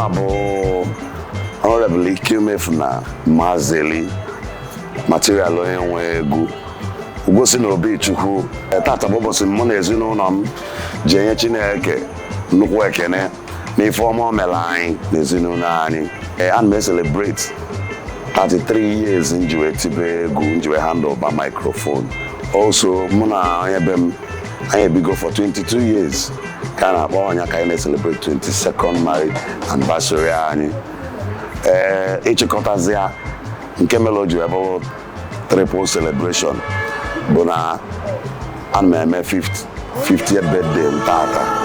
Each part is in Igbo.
abo Honorable Ikem Mazeli, marital Onye Nwe Egwu. Ugosi n'obi Chukwu. Tata bobosi mụ na ezinụlọ m ji enye Chineke nnukwu ekene n'ife ọma o mere anyị na ezinụlọ anyị. Ana m celebrate 33 years njiwe tibe egwu, njiwe handle by microphone. Also, mụ na onye be m anyị ebigo for 22 years. Ka na-akpọ ọnya ka anyị celebrate 22nd marriage anniversary anyị. Ịchịkọtazi ya nke mere o ji ebe triple celebration bụ na ana m eme 50th birthday m tata.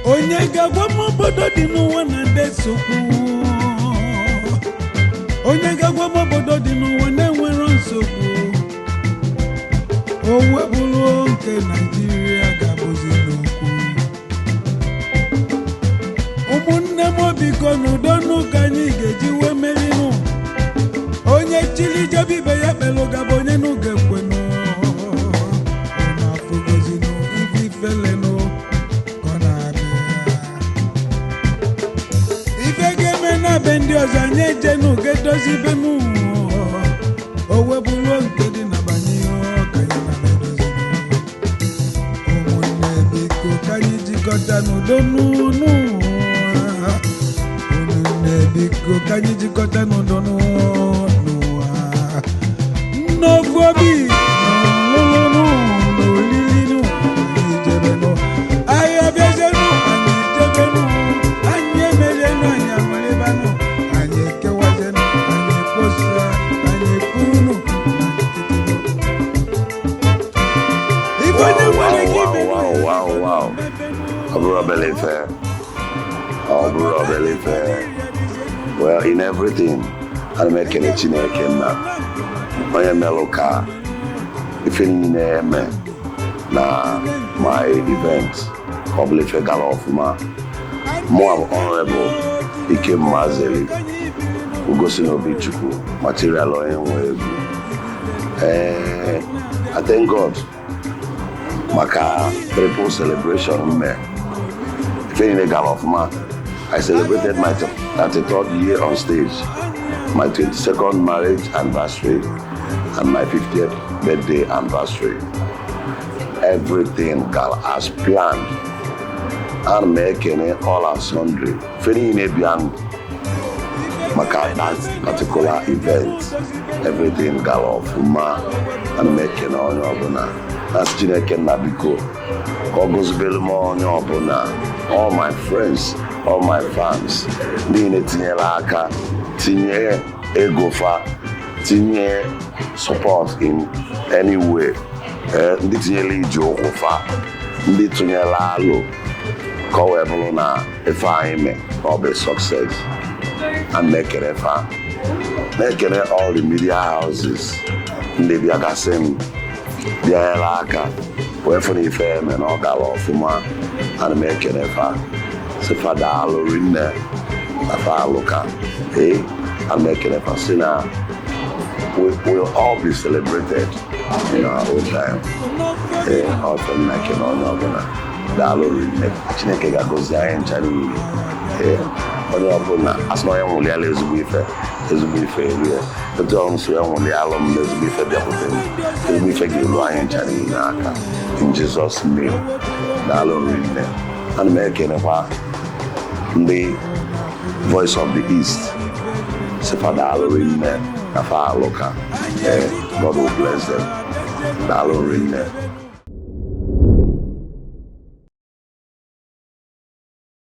Onye gagwa mobodo di n'ụwa na ndesokwu. Onye gagwa mobodo di n'ụwa na-enwero nsogbu. Owe bụrụ nke Nigeria ga-abụzi n'okwu. Ụmụnne m biko n'udo n'ụka anyị ga-eji wee merinụ. Onye chili jebe ibe ya kpelu gaba onye n'ụga ekwenụ. Ọ na-afụgozinụ ife ifelenụ. Be ndị ọzọ anyị ejenu ga-edozi ibe m o webụrụ nke dị na banye ka anyị na-edozi. Ụmụnne biko ka anyị jikọta n'udo n'ụwa. Ụmụnne biko ka anyị jikọta n'udo n'ụwa. N'ofu obi n'ụlụnụ n'olilinu anyị jebenụ. Anyị abịazenụ anyị jebenụ. Anyị emerenụ anyị amalibanụ. Wow. Well, in everything, I'm making a Chineke na onye melụ ka ife niile eme na my event Oblife gara ọfụma. Mụ Honorable Ikem Mazeli, Ugosi n'obi Chukwu, marital Onye Nwe Egwu. I thank God maka triple celebration me. Feeling gara ọfụma. I celebrated my 33rd year on stage, my 22nd marriage anniversary, and my 50th birthday anniversary. Everything got as planned. And making it all and sundry. Feeling in a maka that particular event, everything got off and making on your that's Chineke na biko. August Belmo on your all my friends, all my fans, Nine Tinyela aka, tinye egofa, tinye support in any way. Ndị tinyela ije ụkwụfa, ndị tinyela alụ, ka ọ wee bụrụ na ife anyị mee ọ bụ success. And na-ekele fa, na-ekele all the media houses, ndị bịagasị m bịanyela aka wee fụ na ife eme na ọ gara ọfụma. Ana m ekele fa si fa daalụ rinne na fa alụka. Ana m ekele fa si na we'll all be celebrated in our own time. Ọ fụ m na-ekele onye ọbụla daalụ rinne. Chineke ga-agọzi anyị ncha niile. Onye ọbụla asị na onye nwụrụ ya ezigbo ife ezigbo ife erie etu ọrụ si enwere alụ m na ezigbo ife bịakwute m ezigbo ife ga-elu anyị ncha niile aka in Jesus name daalụ nne. Ana m ekenekwa ndị Voice of the East sifa daalụ nne na fa alụka God will bless them. Daalụ nne.